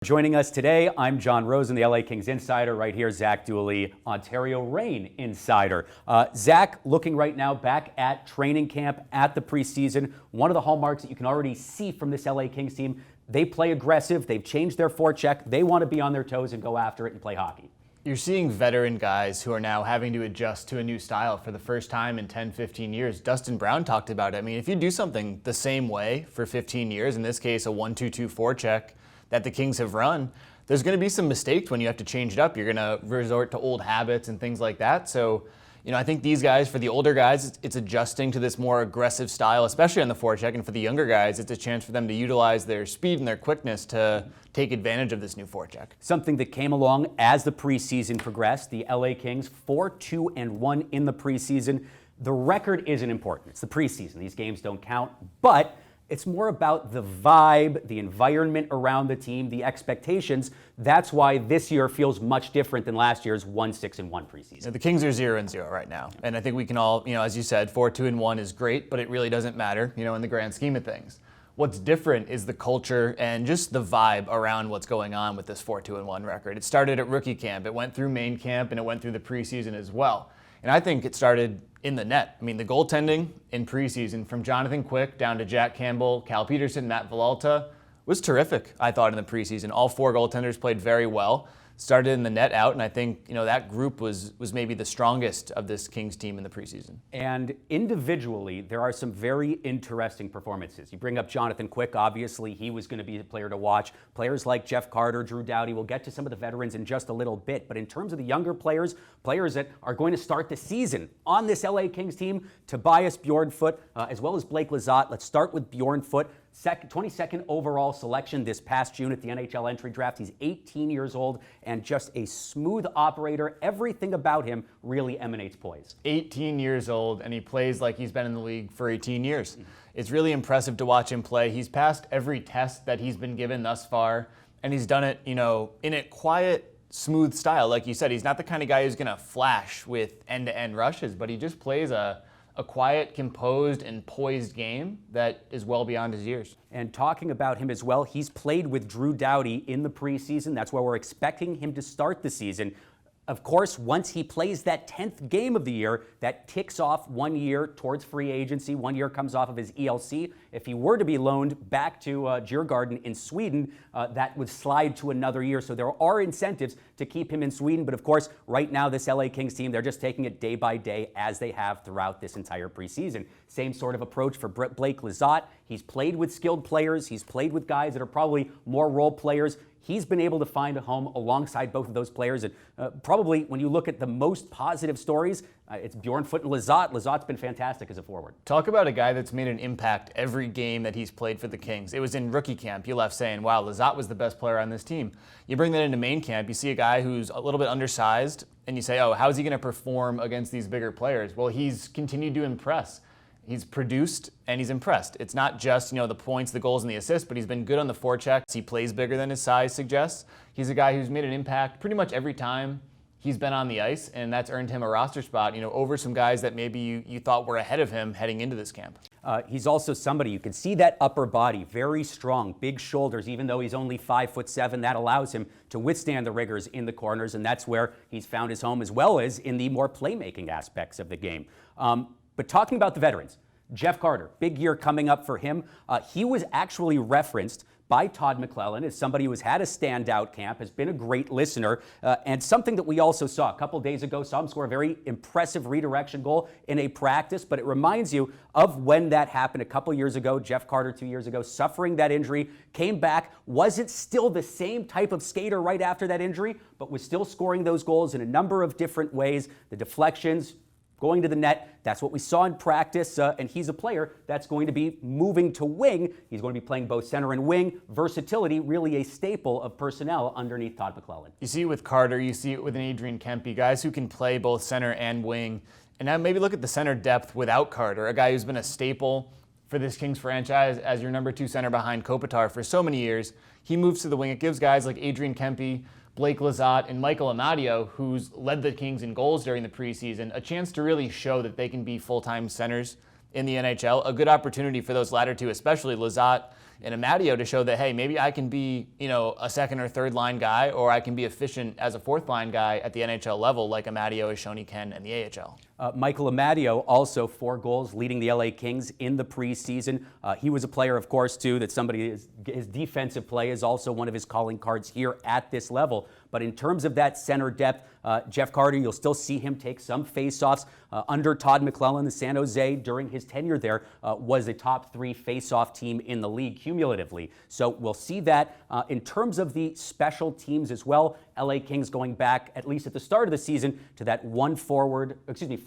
Joining us today, I'm John Rosen, the LA Kings insider. Right here, Zach Dooley, Ontario Reign insider. Zach, looking right now back at training camp, at the preseason, one of the hallmarks that you can already see from this LA Kings team, they play aggressive, they've changed their forecheck, they want to be on their toes and go after it and play hockey. You're seeing veteran guys who are now having to adjust to a new style for the first time in 10, 15 years. Dustin Brown talked about it. I mean, if you do something the same way for 15 years, in this case a 1-2-2 forecheck, that the Kings have run, there's going to be some mistakes when you have to change it up. You're going to resort to old habits and things like that. So, I think these guys, for the older guys, it's adjusting to this more aggressive style, especially on the forecheck. And for the younger guys, it's a chance for them to utilize their speed and their quickness to take advantage of this new forecheck. Something that came along as the preseason progressed, the LA Kings 4-2-1 in the preseason. The record isn't important. It's the preseason. These games don't count, but it's more about the vibe, the environment around the team, the expectations. That's why this year feels much different than last year's 1-6-1 preseason. The Kings are 0-0 right now. And I think we can all, as you said, 4-2-1 is great, but it really doesn't matter, in the grand scheme of things. What's different is the culture and just the vibe around what's going on with this 4-2-1 record. It started at rookie camp, it went through main camp, and it went through the preseason as well. And I think it started in the net. I mean, the goaltending in preseason, from Jonathan Quick down to Jack Campbell, Cal Peterson, Matt Villalta, was terrific, I thought, in the preseason. All four goaltenders played very well. Started in the net out, and I think that group was maybe the strongest of this Kings team in the preseason. And individually, there are some very interesting performances. You bring up Jonathan Quick, obviously he was going to be a player to watch. Players like Jeff Carter, Drew Doughty, we'll get to some of the veterans in just a little bit. But in terms of the younger players that are going to start the season on this LA Kings team, Tobias Bjornfoot, as well as Blake Lizotte. Let's start with Bjornfoot. 22nd overall selection this past June at the NHL entry draft. He's 18 years old and just a smooth operator. Everything about him really emanates poise. 18 years old, and he plays like he's been in the league for 18 years. It's really impressive to watch him play. He's passed every test that he's been given thus far, and he's done it, in a quiet, smooth style. Like you said, he's not the kind of guy who's going to flash with end-to-end rushes, but he just plays a quiet, composed, and poised game that is well beyond his years. And talking about him as well, he's played with Drew Doughty in the preseason. That's where we're expecting him to start the season. Of course, once he plays that 10th game of the year, that ticks off 1 year towards free agency. 1 year comes off of his ELC. If he were to be loaned back to Djurgården in Sweden, that would slide to another year. So there are incentives to keep him in Sweden. But of course, right now, this LA Kings team, they're just taking it day by day as they have throughout this entire preseason. Same sort of approach for Blake Lizotte. He's played with skilled players. He's played with guys that are probably more role players. He's been able to find a home alongside both of those players. And probably when you look at the most positive stories, it's Bjornfoot and Lizotte. Lizotte's been fantastic as a forward. Talk about a guy that's made an impact every game that he's played for the Kings. It was in rookie camp. You left saying, wow, Lizotte was the best player on this team. You bring that into main camp, you see a guy who's a little bit undersized, and you say, oh, how's he going to perform against these bigger players? Well, he's continued to impress. He's produced and he's impressed. It's not just, the points, the goals, and the assists, but he's been good on the forechecks. He plays bigger than his size suggests. He's a guy who's made an impact pretty much every time he's been on the ice, and that's earned him a roster spot, over some guys that maybe you thought were ahead of him heading into this camp. He's also somebody, you can see that upper body, very strong, big shoulders, even though he's only 5'7", that allows him to withstand the rigors in the corners, and that's where he's found his home, as well as in the more playmaking aspects of the game. But talking about the veterans, Jeff Carter, big year coming up for him. He was actually referenced by Todd McClellan as somebody who has had a standout camp, has been a great listener, and something that we also saw a couple days ago, saw him score a very impressive redirection goal in a practice, but it reminds you of when that happened a couple years ago. Jeff Carter 2 years ago, suffering that injury, came back, wasn't still the same type of skater right after that injury, but was still scoring those goals in a number of different ways. The deflections, going to the net, that's what we saw in practice, and he's a player that's going to be moving to wing. He's going to be playing both center and wing. Versatility, really a staple of personnel underneath Todd McClellan. You see it with Carter, you see it with an Adrian Kempe, guys who can play both center and wing. And now maybe look at the center depth without Carter, a guy who's been a staple for this Kings franchise as your number 2 center behind Kopitar for so many years. He moves to the wing. It gives guys like Adrian Kempe, Blake Lizotte, and Michael Amadio, who's led the Kings in goals during the preseason, a chance to really show that they can be full-time centers in the NHL. A good opportunity for those latter two, especially Lizotte and Amadio to show that, hey, maybe I can be, a second or third line guy, or I can be efficient as a fourth line guy at the NHL level like Amadio has shown he can in the AHL. Michael Amadio also 4 goals leading the LA Kings in the preseason. He was a player, of course, too, that his defensive play is also one of his calling cards here at this level. But in terms of that center depth, Jeff Carter, you'll still see him take some faceoffs. Under Todd McClellan, the San Jose, during his tenure there, was a top 3 faceoff team in the league cumulatively. So we'll see that. In terms of the special teams as well, LA Kings going back, at least at the start of the season, to that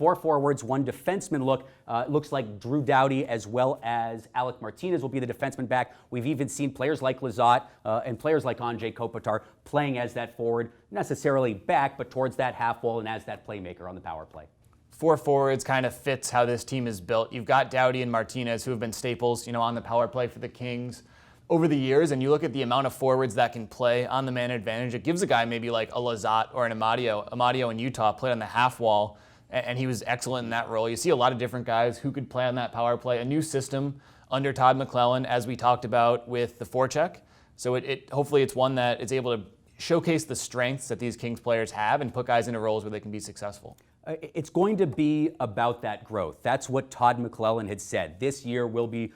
4 forwards, 1 defenseman look. Looks like Drew Doughty as well as Alec Martinez will be the defenseman back. We've even seen players like Lizotte and players like Andrzej Kopitar playing as that forward, necessarily back, but towards that half wall and as that playmaker on the power play. 4 forwards kind of fits how this team is built. You've got Doughty and Martinez, who have been staples, on the power play for the Kings over the years, and you look at the amount of forwards that can play on the man advantage. It gives a guy maybe like a Lizotte or an Amadio. Amadio in Utah played on the half wall, and he was excellent in that role. You see a lot of different guys who could play on that power play. A new system under Todd McClellan, as we talked about with the forecheck. So hopefully it's one that is able to showcase the strengths that these Kings players have and put guys into roles where they can be successful. It's going to be about that growth. That's what Todd McClellan had said. This year will be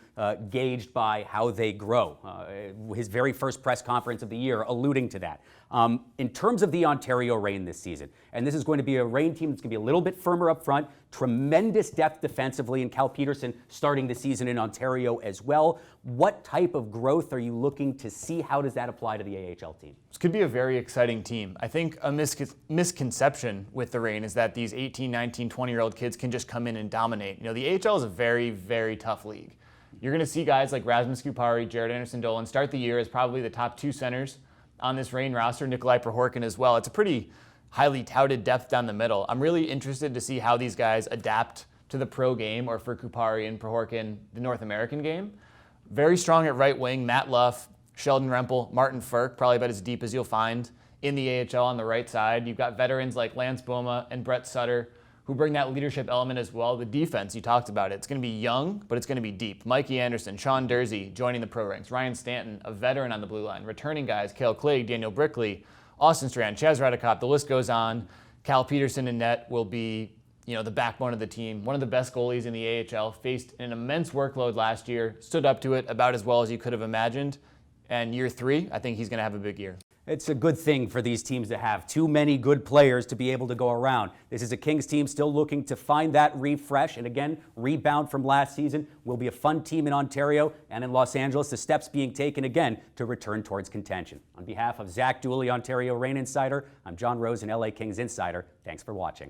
gauged by how they grow. His very first press conference of the year alluding to that. In terms of the Ontario Reign this season, and this is going to be a Reign team that's going to be a little bit firmer up front, tremendous depth defensively, and Cal Peterson starting the season in Ontario as well. What type of growth are you looking to see? How does that apply to the AHL team? This could be a very exciting team. I think a misconception with the Reign is that these 18, 19, 20-year-old kids can just come in and dominate. The AHL is a very, very tough league. You're going to see guys like Rasmus Kupari, Jared Anderson-Dolan start the year as probably the top 2 centers on this Reign roster, Nikolai Prohorkin as well. It's a pretty highly touted depth down the middle. I'm really interested to see how these guys adapt to the pro game, or for Kupari and Prohorkin, the North American game. Very strong at right wing, Matt Luff, Sheldon Rempel, Martin Ferk, probably about as deep as you'll find in the AHL on the right side. You've got veterans like Lance Boma and Brett Sutter, who bring that leadership element as well. The defense, you talked about it. It's going to be young, but it's going to be deep. Mikey Anderson, Sean Dursey joining the pro ranks. Ryan Stanton, a veteran on the blue line. Returning guys, Cale Clegg, Daniel Brickley, Austin Strand, Chaz Radicott. The list goes on. Cal Peterson in net will be, the backbone of the team. One of the best goalies in the AHL. Faced an immense workload last year. Stood up to it about as well as you could have imagined. And year 3, I think he's going to have a big year. It's a good thing for these teams to have too many good players to be able to go around. This is a Kings team still looking to find that refresh and, again, rebound from last season. Will be a fun team in Ontario and in Los Angeles. The steps being taken, again, to return towards contention. On behalf of Zach Dooley, Ontario Reign Insider, I'm John Rosen, LA Kings Insider. Thanks for watching.